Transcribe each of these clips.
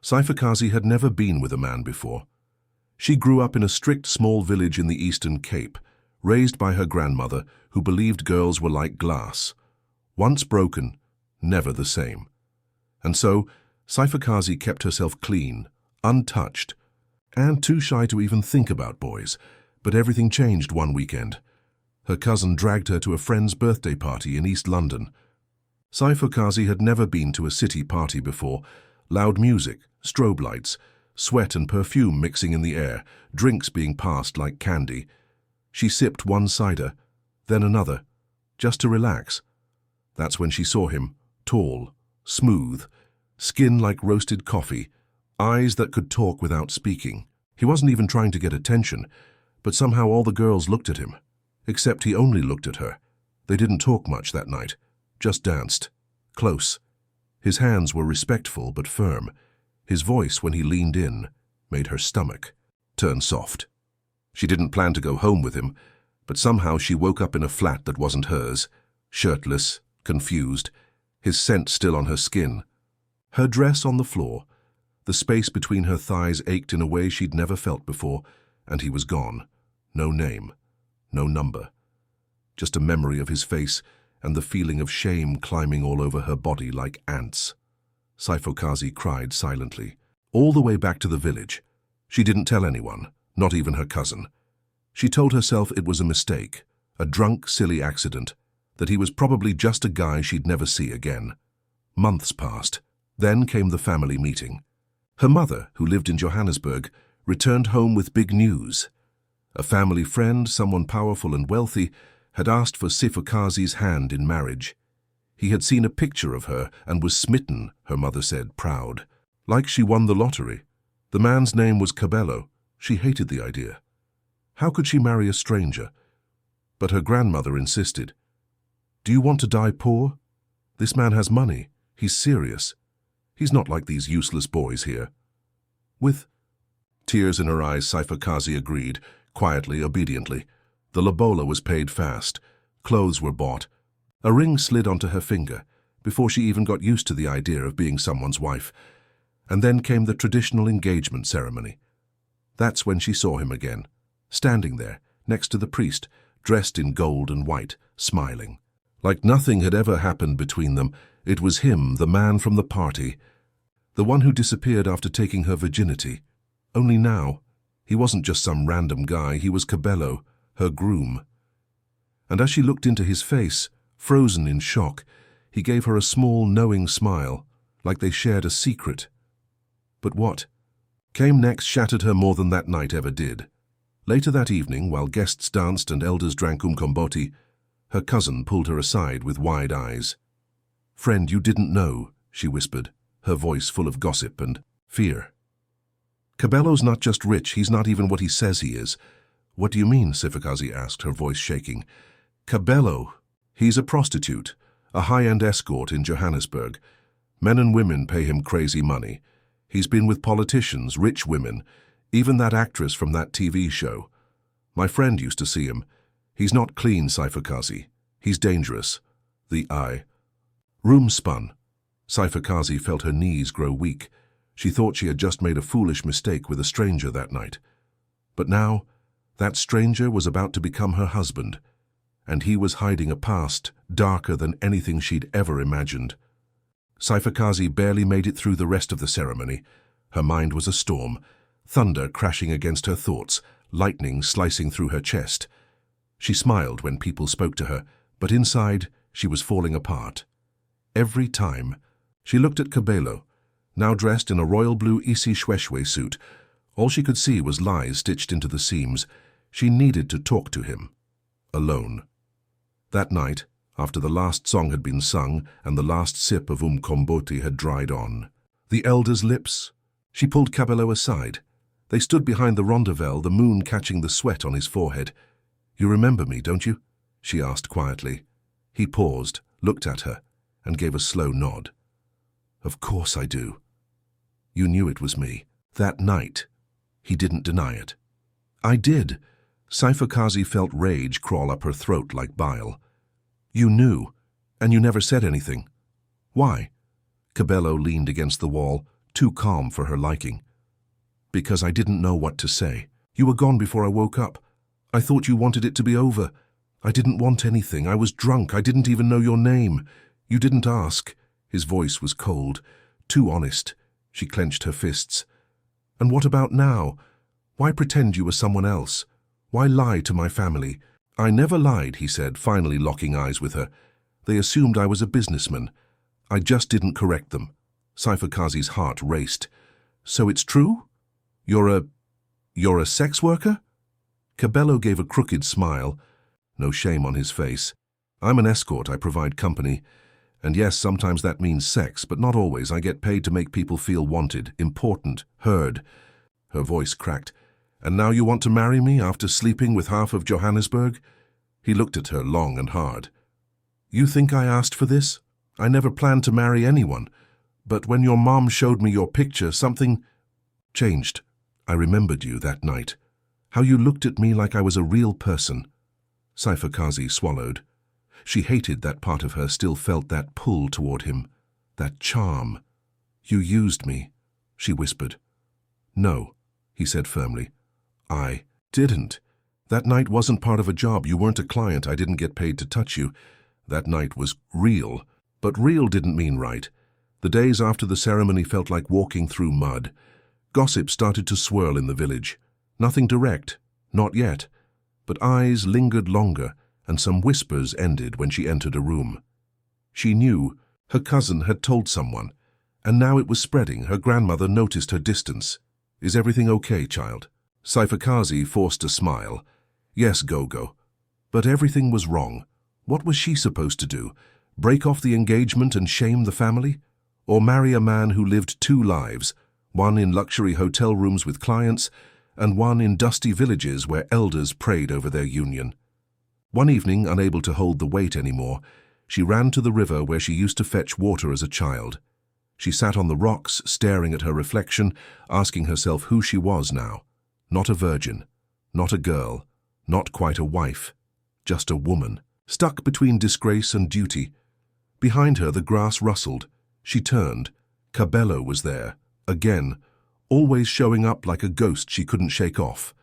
Saifakazi had never been with a man before. She grew up in a strict small village in the Eastern Cape, raised by her grandmother, who believed girls were like glass. Once broken, never the same. And so, Saifakazi kept herself clean, untouched, and too shy to even think about boys. But everything changed one weekend. Her cousin dragged her to a friend's birthday party in East London. Saifakazi had never been to a city party before. Loud music, strobe lights, sweat and perfume mixing in the air, drinks being passed like candy. She sipped one cider, then another, just to relax. That's when she saw him, tall, smooth, skin like roasted coffee, eyes that could talk without speaking. He wasn't even trying to get attention, but somehow all the girls looked at him. Except he only looked at her. They didn't talk much that night, just danced. Close. His hands were respectful but firm. His voice, when he leaned in, made her stomach turn soft. She didn't plan to go home with him, but somehow she woke up in a flat that wasn't hers, shirtless, confused, his scent still on her skin. Her dress on the floor. The space between her thighs ached in a way she'd never felt before, and he was gone. No name, no number. Just a memory of his face and the feeling of shame climbing all over her body like ants. Saifakazi cried silently, all the way back to the village. She didn't tell anyone, not even her cousin. She told herself it was a mistake, a drunk, silly accident, that he was probably just a guy she'd never see again. Months passed. Then came the family meeting. Her mother, who lived in Johannesburg, returned home with big news. A family friend, someone powerful and wealthy, had asked for Saifakazi's hand in marriage. He had seen a picture of her and was smitten, her mother said, proud. Like she won the lottery. The man's name was Cabello. She hated the idea. How could she marry a stranger? But her grandmother insisted. Do you want to die poor? This man has money. He's serious. He's not like these useless boys here. With tears in her eyes, Saifakazi agreed, quietly, obediently. The lobola was paid fast. Clothes were bought. A ring slid onto her finger, before she even got used to the idea of being someone's wife. And then came the traditional engagement ceremony. That's when she saw him again, standing there, next to the priest, dressed in gold and white, smiling. Like nothing had ever happened between them, it was him, the man from the party, the one who disappeared after taking her virginity. Only now, he wasn't just some random guy, he was Cabello, her groom. And as she looked into his face, frozen in shock, he gave her a small, knowing smile, like they shared a secret. But what came next shattered her more than that night ever did. Later that evening, while guests danced and elders drank umkomboti, her cousin pulled her aside with wide eyes. "Friend, you didn't know," she whispered, her voice full of gossip and fear. "Cabello's not just rich, he's not even what he says he is." "What do you mean?" Saifakazi asked, her voice shaking. "Cabello, he's a prostitute, a high-end escort in Johannesburg. Men and women pay him crazy money. He's been with politicians, rich women, even that actress from that TV show. My friend used to see him. He's not clean, Saifakazi. He's dangerous." The eye. Room spun. Saifakazi felt her knees grow weak. She thought she had just made a foolish mistake with a stranger that night. But now, that stranger was about to become her husband, and he was hiding a past darker than anything she'd ever imagined. Saifakazi barely made it through the rest of the ceremony. Her mind was a storm, thunder crashing against her thoughts, lightning slicing through her chest. She smiled when people spoke to her, but inside she was falling apart. Every time she looked at Cabello, now dressed in a royal blue isi shweshwe suit. All she could see was lies stitched into the seams. She needed to talk to him. Alone. That night, after the last song had been sung and the last sip of umkomboti had dried on, the elder's lips. She pulled Cabello aside. They stood behind the rondavel, the moon catching the sweat on his forehead. "You remember me, don't you?" she asked quietly. He paused, looked at her, and gave a slow nod. "Of course I do. You knew it was me. That night." He didn't deny it. "I did." Saifakazi felt rage crawl up her throat like bile. "You knew, and you never said anything. Why?" Cabello leaned against the wall, too calm for her liking. Because I didn't know what to say. You were gone before I woke up. I thought you wanted it to be over. I didn't want anything. I was drunk. I didn't even know your name. You didn't ask. His voice was cold, too honest. She clenched her fists. And what about now? Why pretend you were someone else? Why lie to my family? I never lied, he said, finally locking eyes with her. They assumed I was a businessman. I just didn't correct them. Cypher Kazi's heart raced. So it's true? You're a sex worker? Cabello gave a crooked smile. No shame on his face. I'm an escort. I provide company. And yes, sometimes that means sex, but not always. I get paid to make people feel wanted, important, heard. Her voice cracked. And now you want to marry me after sleeping with half of Johannesburg? He looked at her long and hard. You think I asked for this? I never planned to marry anyone. But when your mom showed me your picture, something changed. I remembered you that night. How you looked at me like I was a real person. Cypher Kazi swallowed. She hated that part of her still felt that pull toward him, that charm. You used me, she whispered. No, he said firmly. I didn't. That night wasn't part of a job. You weren't a client. I didn't get paid to touch you. That night was real. But real didn't mean right. The days after the ceremony felt like walking through mud. Gossip started to swirl in the village. Nothing direct, not yet. But eyes lingered longer, and some whispers ended when she entered a room. She knew her cousin had told someone, and now it was spreading. Her grandmother noticed her distance. Is everything okay, child? Cypher Kazi forced a smile. Yes, Gogo. But everything was wrong. What was she supposed to do? Break off the engagement and shame the family? Or marry a man who lived two lives, one in luxury hotel rooms with clients, and one in dusty villages where elders prayed over their union? One evening, unable to hold the weight anymore, she ran to the river where she used to fetch water as a child. She sat on the rocks, staring at her reflection, asking herself who she was now. Not a virgin, not a girl, not quite a wife, just a woman, stuck between disgrace and duty. Behind her, the grass rustled. She turned. Cabello was there, again, always showing up like a ghost she couldn't shake off.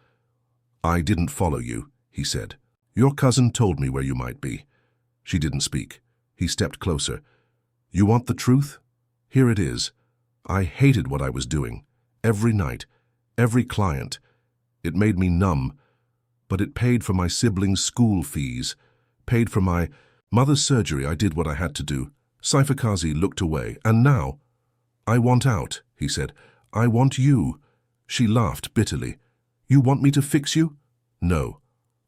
I didn't follow you, he said. Your cousin told me where you might be. She didn't speak. He stepped closer. You want the truth? Here it is. I hated what I was doing. Every night, every client. It made me numb, but it paid for my siblings' school fees, paid for my mother's surgery. I did what I had to do. Cypher Kazi looked away. And now? I want out, he said. I want you. She laughed bitterly. You want me to fix you? No.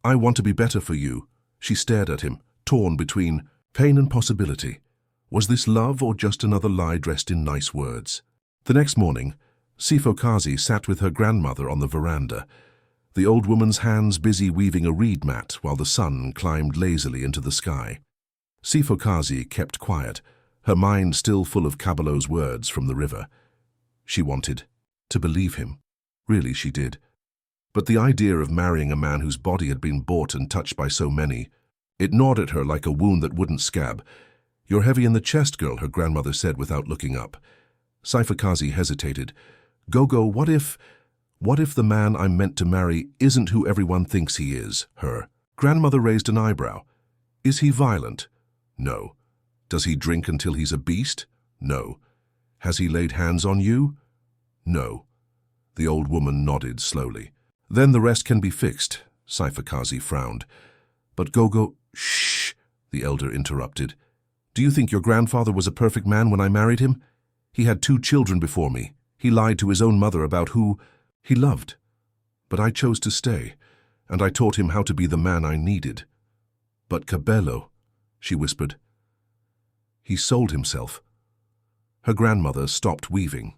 I want to be better for you. She stared at him, torn between pain and possibility. Was this love or just another lie dressed in nice words? The next morning, Cypher Kazi sat with her grandmother on the veranda, the old woman's hands busy weaving a reed mat while the sun climbed lazily into the sky. Cypher Kazi kept quiet, her mind still full of Cabello's words from the river. She wanted to believe him. Really, she did. But the idea of marrying a man whose body had been bought and touched by so many, it gnawed at her like a wound that wouldn't scab. You're heavy in the chest, girl, her grandmother said without looking up. Cypher Kazi hesitated. Gogo, what if the man I'm meant to marry isn't who everyone thinks he is, her? Grandmother raised an eyebrow. Is he violent? No. Does he drink until he's a beast? No. Has he laid hands on you? No. The old woman nodded slowly. Then the rest can be fixed, Cypher Kazi frowned. But Gogo, shh, the elder interrupted. Do you think your grandfather was a perfect man when I married him? He had 2 children before me. He lied to his own mother about who he loved. But I chose to stay, and I taught him how to be the man I needed. But Cabello, she whispered. He sold himself. Her grandmother stopped weaving.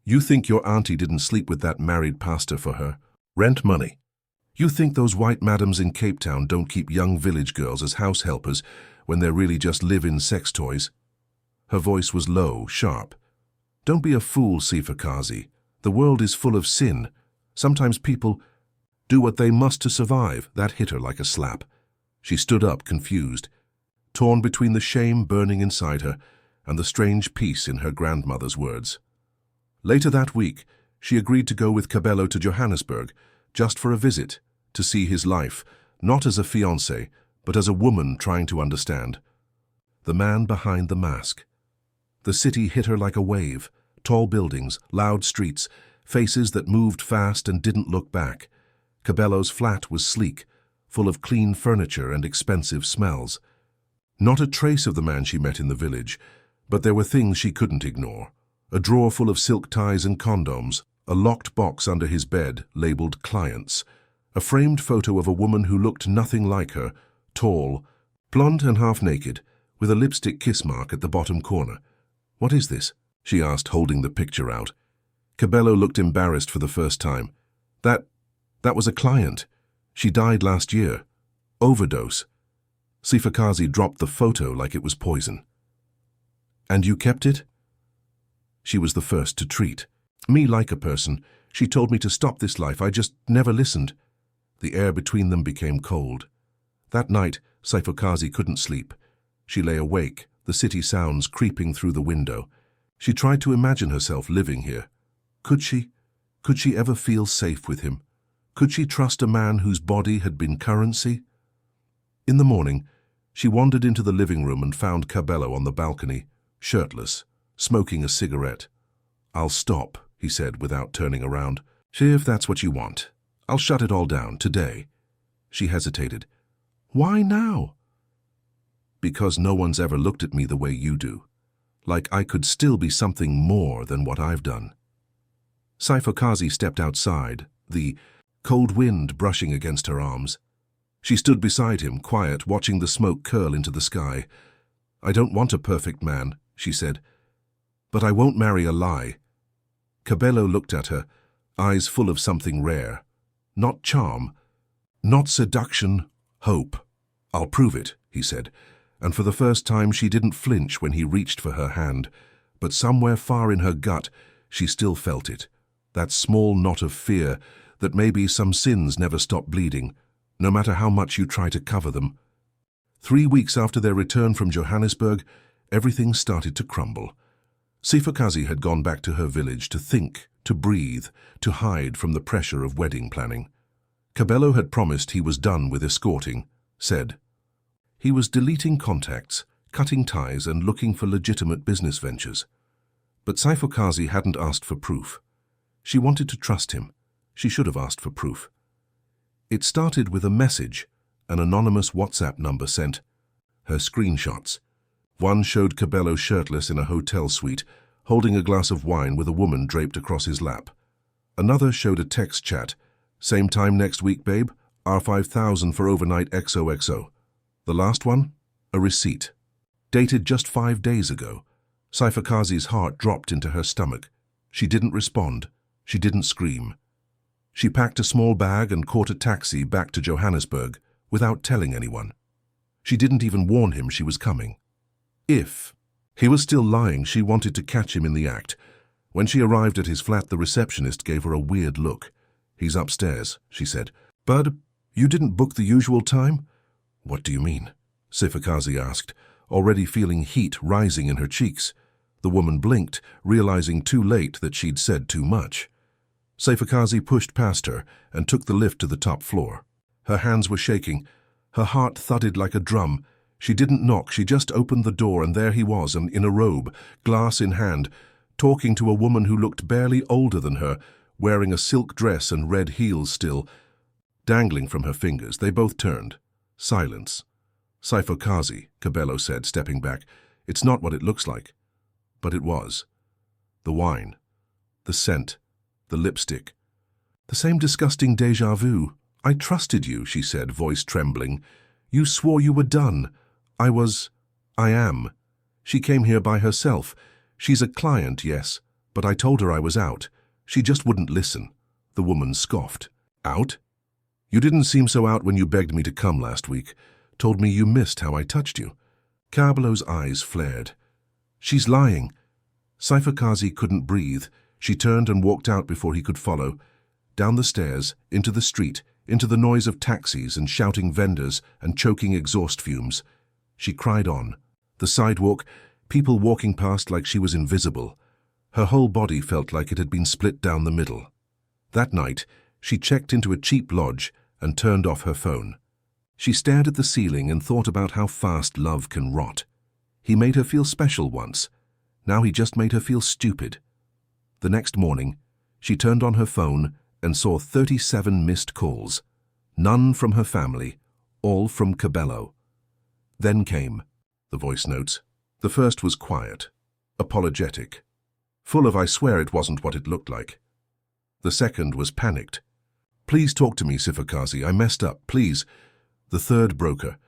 You think your auntie didn't sleep with that married pastor for her rent money? You think those white madams in Cape Town don't keep young village girls as house helpers when they're really just live-in sex toys? Her voice was low, sharp. Don't be a fool, Cypher Kazi. The world is full of sin. Sometimes people do what they must to survive. That hit her like a slap. She stood up, confused, torn between the shame burning inside her and the strange peace in her grandmother's words. Later that week, she agreed to go with Cabello to Johannesburg, just for a visit, to see his life, not as a fiancé, but as a woman trying to understand. The man behind the mask. The city hit her like a wave. Tall buildings, loud streets, faces that moved fast and didn't look back. Cabello's flat was sleek, full of clean furniture and expensive smells. Not a trace of the man she met in the village, but there were things she couldn't ignore. A drawer full of silk ties and condoms, a locked box under his bed labeled clients, a framed photo of a woman who looked nothing like her, tall, blonde and half-naked, with a lipstick kiss mark at the bottom corner. "What is this?" she asked, holding the picture out. Cabello looked embarrassed for the first time. That was a client. She died last year. Overdose. Sifakazi dropped the photo like it was poison. "And you kept it?" She was the first to treat. "Me like a person. She told me to stop this life. I just never listened." The air between them became cold. That night, Sifakazi couldn't sleep. She lay awake, the city sounds creeping through the window. She tried to imagine herself living here. Could she? Could she ever feel safe with him? Could she trust a man whose body had been currency? In the morning, she wandered into the living room and found Cabello on the balcony, shirtless, smoking a cigarette. "I'll stop," he said without turning around. "See if that's what you want. I'll shut it all down, today." She hesitated. "Why now?" "Because no one's ever looked at me the way you do. Like I could still be something more than what I've done." Sifakazi stepped outside, the cold wind brushing against her arms. She stood beside him, quiet, watching the smoke curl into the sky. "I don't want a perfect man," she said. "But I won't marry a lie." Cabello looked at her, eyes full of something rare. Not charm, not seduction, hope. "I'll prove it," he said, and for the first time she didn't flinch when he reached for her hand, but somewhere far in her gut she still felt it, that small knot of fear that maybe some sins never stop bleeding, no matter how much you try to cover them. 3 weeks after their return from Johannesburg, everything started to crumble. Sifakazi had gone back to her village to think, to breathe, to hide from the pressure of wedding planning. Cabello had promised he was done with escorting, said. He was deleting contacts, cutting ties and looking for legitimate business ventures. But Sifakazi hadn't asked for proof. She wanted to trust him. She should have asked for proof. It started with a message, an anonymous WhatsApp number sent. Her screenshots. One showed Cabello shirtless in a hotel suite, holding a glass of wine with a woman draped across his lap. Another showed a text chat. "Same time next week, babe. R5000 for overnight XOXO. The last one? A receipt. Dated just 5 days ago. Sifakazi's heart dropped into her stomach. She didn't respond. She didn't scream. She packed a small bag and caught a taxi back to Johannesburg without telling anyone. She didn't even warn him she was coming. If he was still lying, she wanted to catch him in the act. When she arrived at his flat, the receptionist gave her a weird look. "He's upstairs," she said. "But you didn't book the usual time?" "What do you mean?" Sifakazi asked, already feeling heat rising in her cheeks. The woman blinked, realizing too late that she'd said too much. Sifakazi pushed past her and took the lift to the top floor. Her hands were shaking. Her heart thudded like a drum. She didn't knock, she just opened the door, and there he was, in a robe, glass in hand, talking to a woman who looked barely older than her, wearing a silk dress and red heels still. Dangling from her fingers, they both turned. Silence. "Sifakazi," Cabello said, stepping back. "It's not what it looks like." But it was. The wine. The scent. The lipstick. "The same disgusting déjà vu. I trusted you," she said, voice trembling. "You swore you were done. I am. She came here by herself. She's a client, yes, but I told her I was out. She just wouldn't listen." The woman scoffed. "Out? You didn't seem so out when you begged me to come last week. Told me you missed how I touched you." Cabello's eyes flared. "She's lying." Sifakazi couldn't breathe. She turned and walked out before he could follow. Down the stairs, into the street, into the noise of taxis and shouting vendors and choking exhaust fumes. She cried on. The sidewalk, people walking past like she was invisible. Her whole body felt like it had been split down the middle. That night, she checked into a cheap lodge and turned off her phone. She stared at the ceiling and thought about how fast love can rot. He made her feel special once. Now he just made her feel stupid. The next morning, she turned on her phone and saw 37 missed calls. None from her family, all from Cabello. Then came, the voice notes. The first was quiet, apologetic, full of "I swear it wasn't what it looked like." The second was panicked. "Please talk to me, Sifakazi, I messed up, please." The third broke her.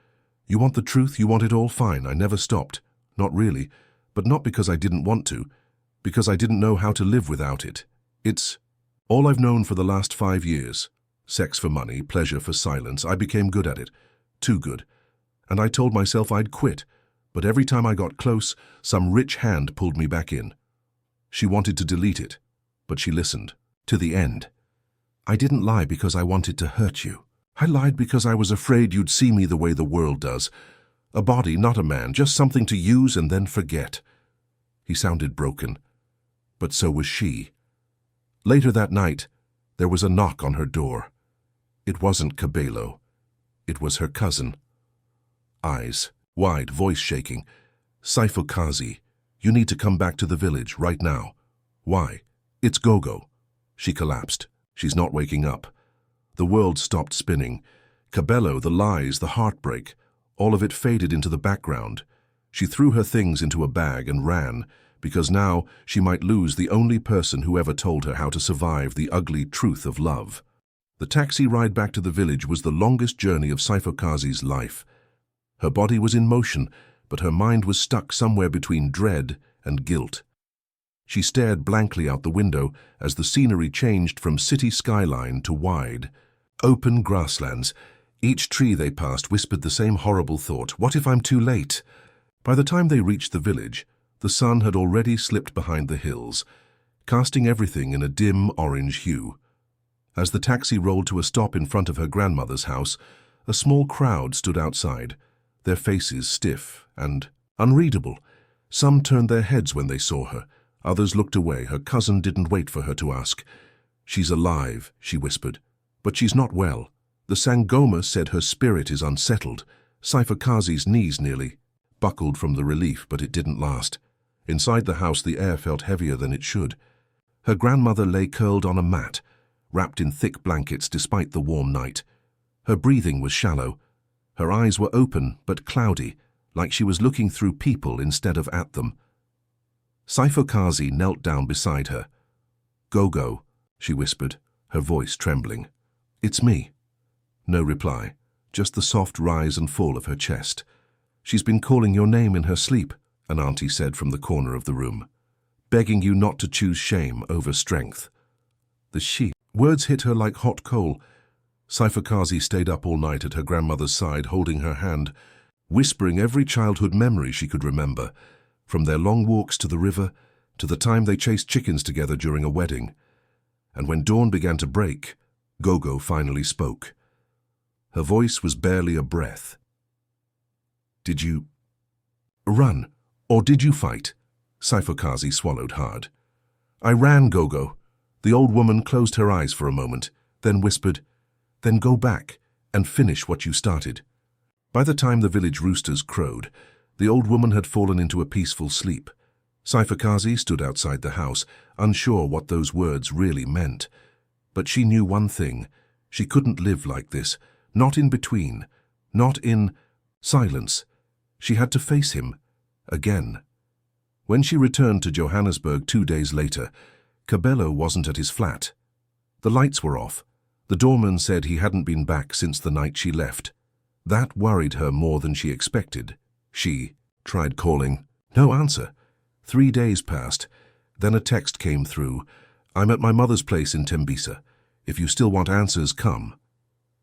"You want the truth? You want it all? Fine, I never stopped. Not really, but not because I didn't want to, because I didn't know how to live without it. It's all I've known for the last 5 years. Sex for money, pleasure for silence. I became good at it. Too good. And I told myself I'd quit, but every time I got close, some rich hand pulled me back in." She wanted to delete it, but she listened. To the end. "I didn't lie because I wanted to hurt you. I lied because I was afraid you'd see me the way the world does. A body, not a man, just something to use and then forget." He sounded broken, but so was she. Later that night, there was a knock on her door. It wasn't Cabello. It was her cousin. Eyes wide, voice shaking. "Sifakazi, you need to come back to the village right now." "Why?" "It's Gogo." She collapsed. She's not waking up. The world stopped spinning. Cabello, the lies, the heartbreak, all of it faded into the background. She threw her things into a bag and ran, because now she might lose the only person who ever told her how to survive the ugly truth of love. The taxi ride back to the village was the longest journey of Sifakazi's life. Her body was in motion, but her mind was stuck somewhere between dread and guilt. She stared blankly out the window as the scenery changed from city skyline to wide, open grasslands. Each tree they passed whispered the same horrible thought: "What if I'm too late?" By the time they reached the village, the sun had already slipped behind the hills, casting everything in a dim orange hue. As the taxi rolled to a stop in front of her grandmother's house, a small crowd stood outside, their faces stiff and unreadable. Some turned their heads when they saw her. Others looked away. Her cousin didn't wait for her to ask. "She's alive," she whispered, "but she's not well. The Sangoma said her spirit is unsettled." Sifakazi's knees nearly buckled from the relief, but it didn't last. Inside the house, the air felt heavier than it should. Her grandmother lay curled on a mat, wrapped in thick blankets despite the warm night. Her breathing was shallow. Her eyes were open but cloudy, like she was looking through people instead of at them. Sifakazi knelt down beside her. "Gogo," she whispered, her voice trembling. "It's me." No reply, just the soft rise and fall of her chest. "She's been calling your name in her sleep," an auntie said from the corner of the room, "begging you not to choose shame over strength." The she. Words hit her like hot coal. Sifakazi stayed up all night at her grandmother's side, holding her hand, whispering every childhood memory she could remember, from their long walks to the river to the time they chased chickens together during a wedding. And when dawn began to break, Gogo finally spoke. Her voice was barely a breath. "Did you run, or did you fight?" Sifakazi swallowed hard. "I ran, Gogo." The old woman closed her eyes for a moment, then whispered, "Then go back and finish what you started." By the time the village roosters crowed, the old woman had fallen into a peaceful sleep. Sifakazi stood outside the house, unsure what those words really meant. But she knew one thing: she couldn't live like this, not in between, not in silence. She had to face him, again. When she returned to Johannesburg 2 days later, Cabello wasn't at his flat. The lights were off. The doorman said he hadn't been back since the night she left. That worried her more than she expected. She tried calling. No answer. 3 days passed. Then a text came through. "I'm at my mother's place in Tembisa. If you still want answers, come."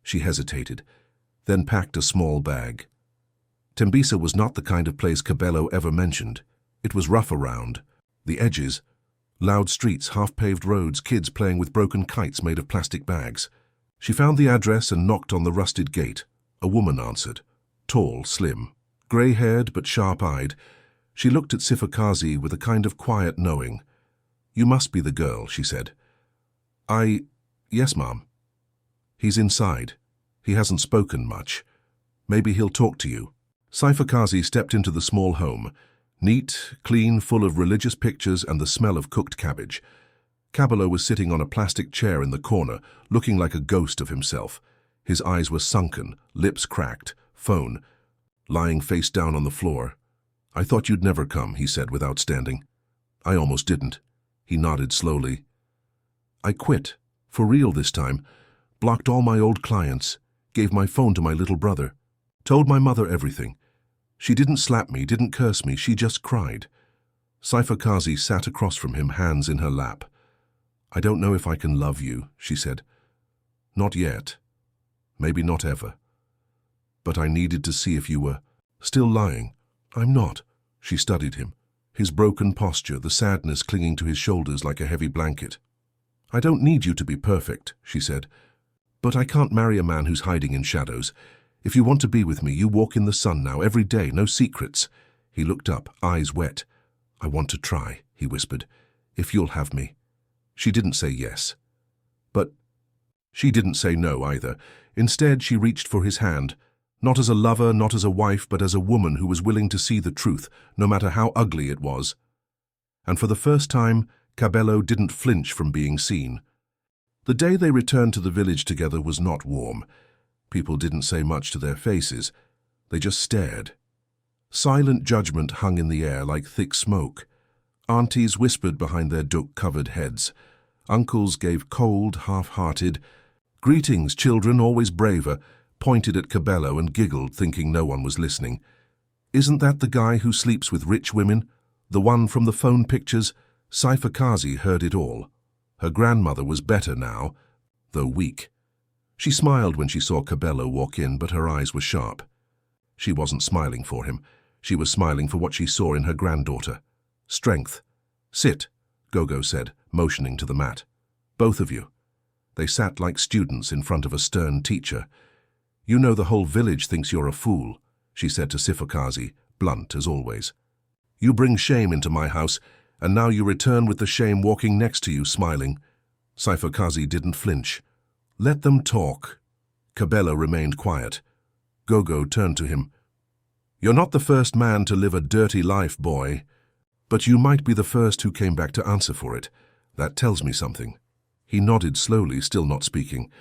She hesitated, then packed a small bag. Tembisa was not the kind of place Cabello ever mentioned. It was rough around the edges. Loud streets, half-paved roads, kids playing with broken kites made of plastic bags. She found the address and knocked on the rusted gate. A woman answered. Tall, slim, grey-haired but sharp-eyed. She looked at Sifakazi with a kind of quiet knowing. "You must be the girl," she said. Yes, Mom. He's inside. He hasn't spoken much. Maybe he'll talk to you." Saifakazi stepped into the small home, neat, clean, full of religious pictures and the smell of cooked cabbage. Cabello was sitting on a plastic chair in the corner, looking like a ghost of himself. His eyes were sunken, lips cracked, phone, lying face down on the floor. "I thought you'd never come," he said without standing. "I almost didn't." He nodded slowly. "I quit, for real this time, blocked all my old clients, gave my phone to my little brother, told my mother everything. She didn't slap me, didn't curse me, she just cried." Saifakazi sat across from him, hands in her lap. "I don't know if I can love you," she said. "Not yet. Maybe not ever. But I needed to see if you were still lying." "I'm not." She studied him, his broken posture, the sadness clinging to his shoulders like a heavy blanket. "I don't need you to be perfect," she said. "But I can't marry a man who's hiding in shadows. If you want to be with me, you walk in the sun now, every day, no secrets." He looked up, eyes wet. "I want to try," he whispered, "if you'll have me." She didn't say yes. But she didn't say no either. Instead, she reached for his hand, not as a lover, not as a wife, but as a woman who was willing to see the truth, no matter how ugly it was. And for the first time, Cabello didn't flinch from being seen. The day they returned to the village together was not warm. People didn't say much to their faces. They just stared. Silent judgment hung in the air like thick smoke. Aunties whispered behind their duck-covered heads. Uncles gave cold, half-hearted greetings. Children, always braver, pointed at Cabello and giggled, thinking no one was listening. "Isn't that the guy who sleeps with rich women? The one from the phone pictures?" Saifakazi heard it all. Her grandmother was better now, though weak. She smiled when she saw Cabello walk in, but her eyes were sharp. She wasn't smiling for him. She was smiling for what she saw in her granddaughter. Strength. "Sit," Gogo said, motioning to the mat. "Both of you." They sat like students in front of a stern teacher. "You know the whole village thinks you're a fool," she said to Saifakazi, blunt as always. "You bring shame into my house, and now you return with the shame walking next to you, smiling." Saifakazi didn't flinch. "Let them talk." Cabello remained quiet. Gogo turned to him. "You're not the first man to live a dirty life, boy. But you might be the first who came back to answer for it. That tells me something." He nodded slowly, still not speaking.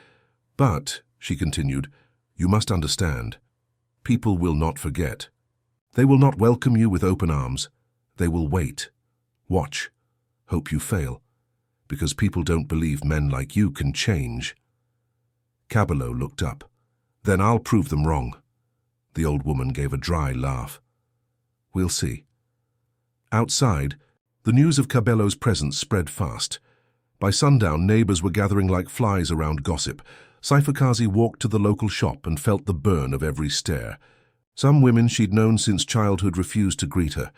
"But," she continued, "you must understand. People will not forget. They will not welcome you with open arms. They will wait. Watch. Hope you fail. Because people don't believe men like you can change." Cabello looked up. "Then I'll prove them wrong." The old woman gave a dry laugh. "We'll see." Outside, the news of Cabello's presence spread fast. By sundown, neighbors were gathering like flies around gossip. Saifakazi walked to the local shop and felt the burn of every stare. Some women she'd known since childhood refused to greet her.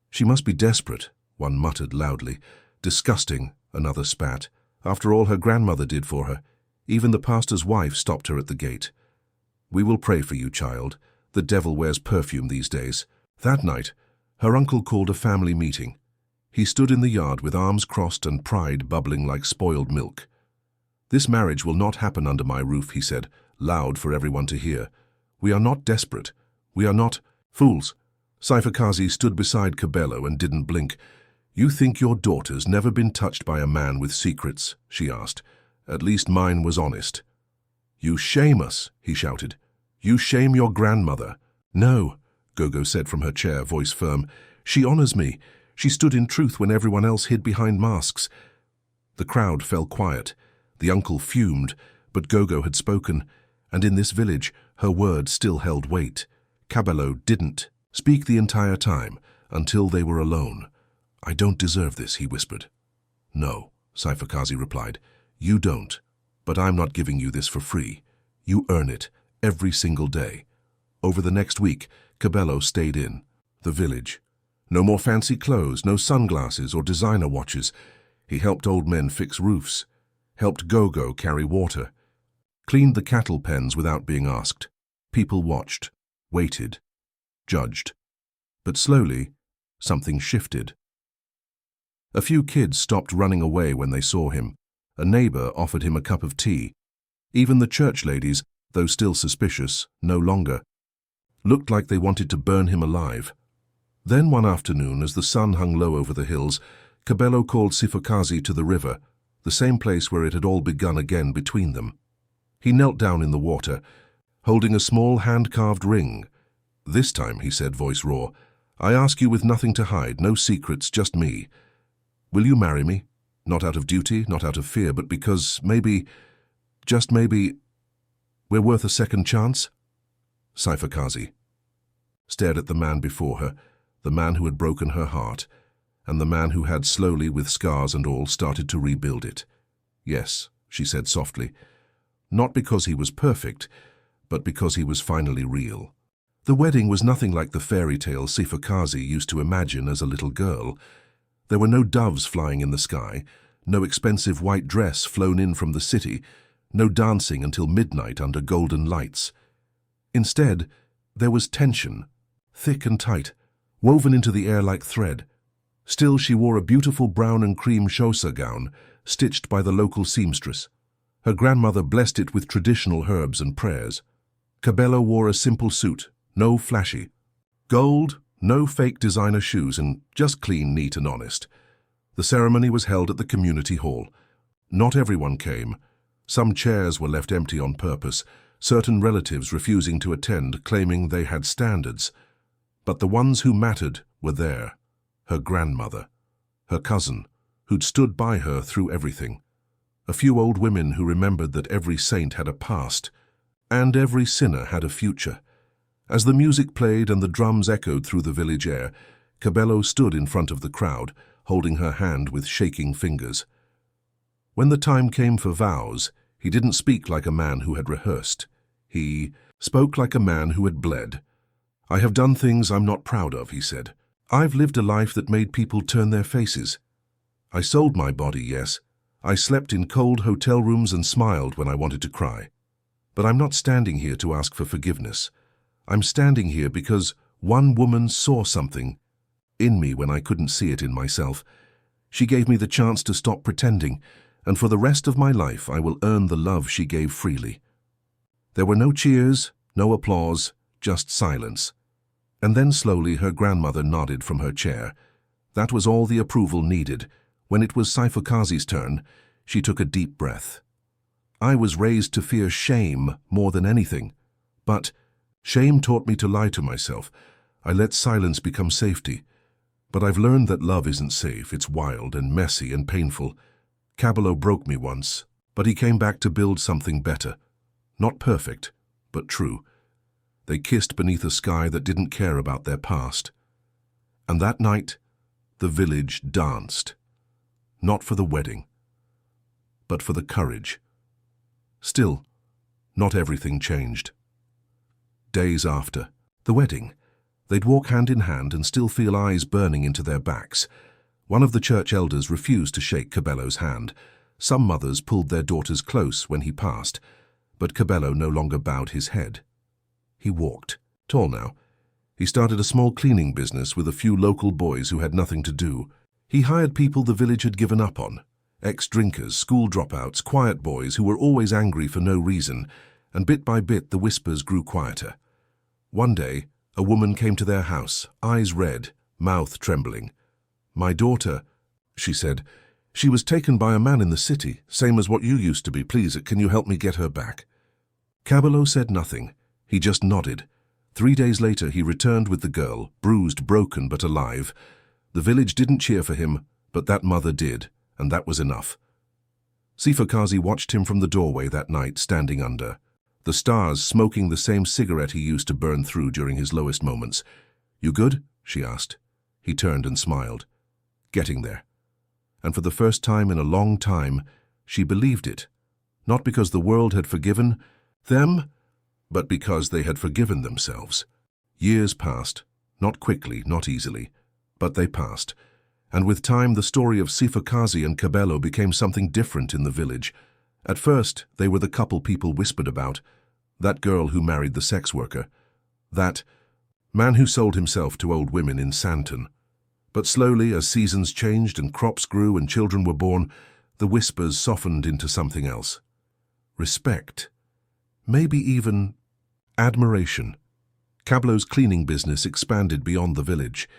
"She must be desperate," one muttered loudly. "Disgusting," another spat. "After all her grandmother did for her. Even the pastor's wife stopped her at the gate." "We will pray for you, child. The devil wears perfume these days." That night, her uncle called a family meeting. He stood in the yard with arms crossed and pride bubbling like spoiled milk. "This marriage will not happen under my roof," he said, loud for everyone to hear. "We are not desperate. We are not fools." Saifakazi stood beside Cabello and didn't blink. "You think your daughter's never been touched by a man with secrets?" she asked. "At least mine was honest." "You shame us," he shouted. "You shame your grandmother." "No," Gogo said from her chair, voice firm. "She honors me. She stood in truth when everyone else hid behind masks." The crowd fell quiet. The uncle fumed, but Gogo had spoken, and in this village her word still held weight. Cabello didn't speak the entire time, until they were alone. "I don't deserve this," he whispered. "No," Saifakazi replied. "You don't. But I'm not giving you this for free. You earn it, every single day." Over the next week, Cabello stayed in the village. No more fancy clothes, no sunglasses or designer watches. He helped old men fix roofs, helped Gogo carry water, cleaned the cattle pens without being asked. People watched, waited, judged. But slowly, something shifted. A few kids stopped running away when they saw him. A neighbor offered him a cup of tea. Even the church ladies, though still suspicious, no longer. Looked like they wanted to burn him alive. Then one afternoon, as the sun hung low over the hills, Cabello called Sifakazi to the river, the same place where it had all begun again between them. He knelt down in the water, holding a small hand-carved ring. "This time," he said, voice raw, "I ask you with nothing to hide, no secrets, just me. Will you marry me? Not out of duty, not out of fear, but because maybe, just maybe, we're worth a second chance?" Sifakazi stared at the man before her, the man who had broken her heart, and the man who had slowly, with scars and all, started to rebuild it. "Yes," she said softly, not because he was perfect, but because he was finally real. The wedding was nothing like the fairy tale Sifakazi used to imagine as a little girl. There were no doves flying in the sky, no expensive white dress flown in from the city, no dancing until midnight under golden lights. Instead, there was tension, thick and tight, woven into the air like thread. Still, she wore a beautiful brown and cream chosa gown, stitched by the local seamstress. Her grandmother blessed it with traditional herbs and prayers. Cabello wore a simple suit, no flashy. Gold, no fake designer shoes, and just clean, neat and honest. The ceremony was held at the community hall. Not everyone came. Some chairs were left empty on purpose, certain relatives refusing to attend, claiming they had standards. But the ones who mattered were there. Her grandmother, her cousin, who'd stood by her through everything. A few old women who remembered that every saint had a past, and every sinner had a future. As the music played and the drums echoed through the village air, Cabello stood in front of the crowd, holding her hand with shaking fingers. When the time came for vows, he didn't speak like a man who had rehearsed. He spoke like a man who had bled. "I have done things I'm not proud of," he said. "I've lived a life that made people turn their faces. I sold my body, yes. I slept in cold hotel rooms and smiled when I wanted to cry. But I'm not standing here to ask for forgiveness. I'm standing here because one woman saw something in me when I couldn't see it in myself. She gave me the chance to stop pretending, and for the rest of my life I will earn the love she gave freely." There were no cheers, no applause, just silence. And then slowly her grandmother nodded from her chair. That was all the approval needed. When it was Sifakazi's turn, she took a deep breath. "I was raised to fear shame more than anything. But shame taught me to lie to myself. I let silence become safety. But I've learned that love isn't safe. It's wild and messy and painful. Cabello broke me once, but he came back to build something better. Not perfect, but true. They kissed beneath a sky that didn't care about their past. And that night, the village danced. Not for the wedding, but for the courage. Still, not everything changed. Days after the wedding, they'd walk hand in hand and still feel eyes burning into their backs. One of the church elders refused to shake Cabello's hand. Some mothers pulled their daughters close when he passed, but Cabello no longer bowed his head. He walked, tall now. He started a small cleaning business with a few local boys who had nothing to do. He hired people the village had given up on, ex-drinkers, school dropouts, quiet boys who were always angry for no reason, and bit by bit the whispers grew quieter. One day, a woman came to their house, eyes red, mouth trembling. "My daughter," she said, "she was taken by a man in the city, same as what you used to be. Please, can you help me get her back?" Cabello said nothing. He just nodded. 3 days later, he returned with the girl, bruised, broken, but alive. The village didn't cheer for him, but that mother did, and that was enough. Sifakazi watched him from the doorway that night, standing under the stars, smoking the same cigarette he used to burn through during his lowest moments. "You good?" she asked. He turned and smiled. Getting there. And for the first time in a long time, she believed it. Not because the world had forgiven them, but because they had forgiven themselves. Years passed, not quickly, not easily, but they passed. And with time, the story of Sifakazi and Cabello became something different in the village. At first, they were the couple people whispered about. That girl who married the sex worker. That man who sold himself to old women in Santon. But slowly, as seasons changed and crops grew and children were born, the whispers softened into something else. Respect. Maybe even admiration. Cablo's cleaning business expanded beyond the village.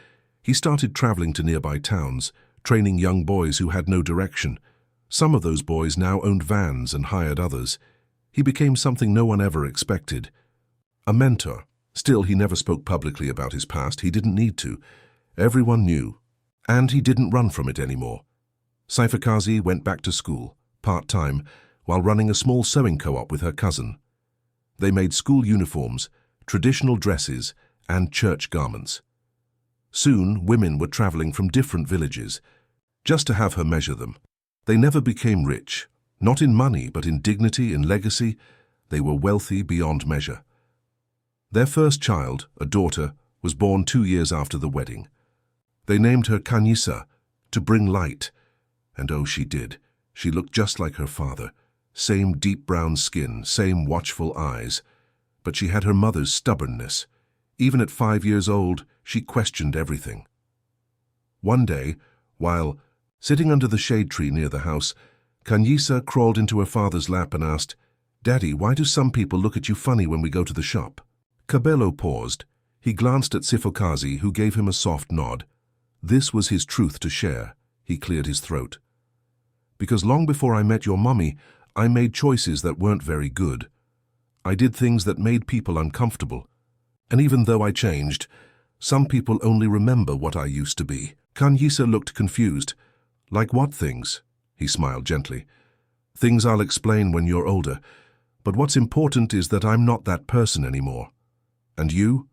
He started traveling to nearby towns, training young boys who had no direction. Some of those boys now owned vans and hired others. He became something no one ever expected. A mentor. Still, he never spoke publicly about his past. He didn't need to. Everyone knew. And he didn't run from it anymore. Saifakazi went back to school, part-time, while running a small sewing co-op with her cousin. They made school uniforms, traditional dresses, and church garments. Soon, women were traveling from different villages, just to have her measure them. They never became rich, not in money, but in dignity and legacy. They were wealthy beyond measure. Their first child, a daughter, was born 2 years after the wedding. They named her Kanyisa, to bring light. And oh, she did. She looked just like her father. Same deep brown skin, same watchful eyes. But she had her mother's stubbornness. Even at 5 years old, she questioned everything. One day, while sitting under the shade tree near the house, Kanyisa crawled into her father's lap and asked, "Daddy, why do some people look at you funny when we go to the shop?" Cabello paused. He glanced at Sifokazi, who gave him a soft nod. This was his truth to share. He cleared his throat. "Because long before I met your mummy, I made choices that weren't very good. I did things that made people uncomfortable. And even though I changed, some people only remember what I used to be." Kanyisa looked confused. "Like what things?" He smiled gently. "Things I'll explain when you're older. But what's important is that I'm not that person anymore. And you?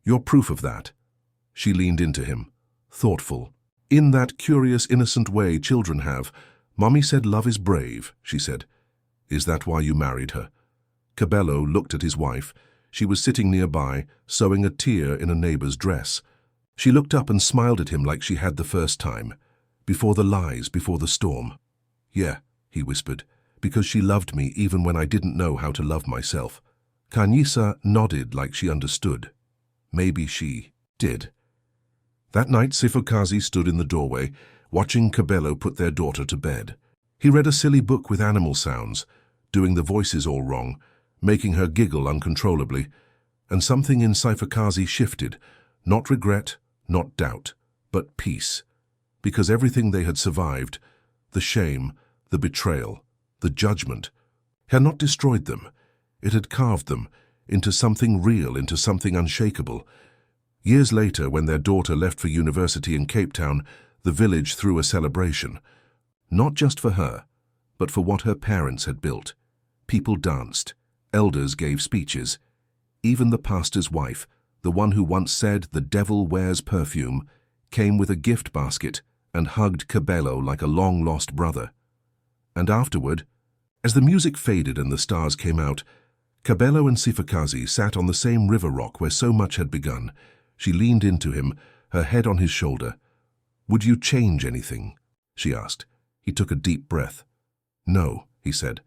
You're proof of that." She leaned into him, thoughtful. In that curious, innocent way children have. "Mommy said love is brave," she said. "Is that why you married her?" Cabello looked at his wife. She was sitting nearby, sewing a tear in a neighbor's dress. She looked up and smiled at him like she had the first time. "Before the lies, before the storm." "Yeah," he whispered, "because she loved me even when I didn't know how to love myself." Kanyisa nodded like she understood. Maybe she did. That night, Sifokazi stood in the doorway, watching Cabello put their daughter to bed. He read a silly book with animal sounds, doing the voices all wrong, making her giggle uncontrollably. And something in Sifokazi shifted, not regret, not doubt, but peace. Because everything they had survived, the shame, the betrayal, the judgment, had not destroyed them. It had carved them into something real, into something unshakable. Years later, when their daughter left for university in Cape Town, the village threw a celebration. Not just for her, but for what her parents had built. People danced. Elders gave speeches. Even the pastor's wife, the one who once said the devil wears perfume, came with a gift basket and hugged Cabello like a long-lost brother. And afterward, as the music faded and the stars came out, Cabello and Sifokazi sat on the same river rock where so much had begun. She leaned into him, her head on his shoulder. "Would you change anything?" she asked. He took a deep breath. "No," he said,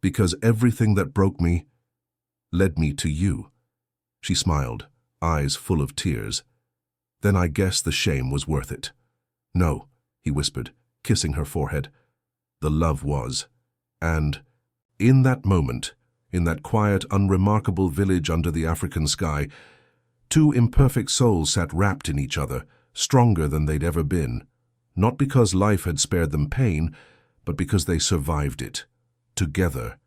"because everything that broke me led me to you." She smiled, eyes full of tears. "Then I guess the shame was worth it." "No," he whispered, kissing her forehead. "The love was." And in that moment, in that quiet, unremarkable village under the African sky, two imperfect souls sat wrapped in each other, stronger than they'd ever been, not because life had spared them pain, but because they survived it, together,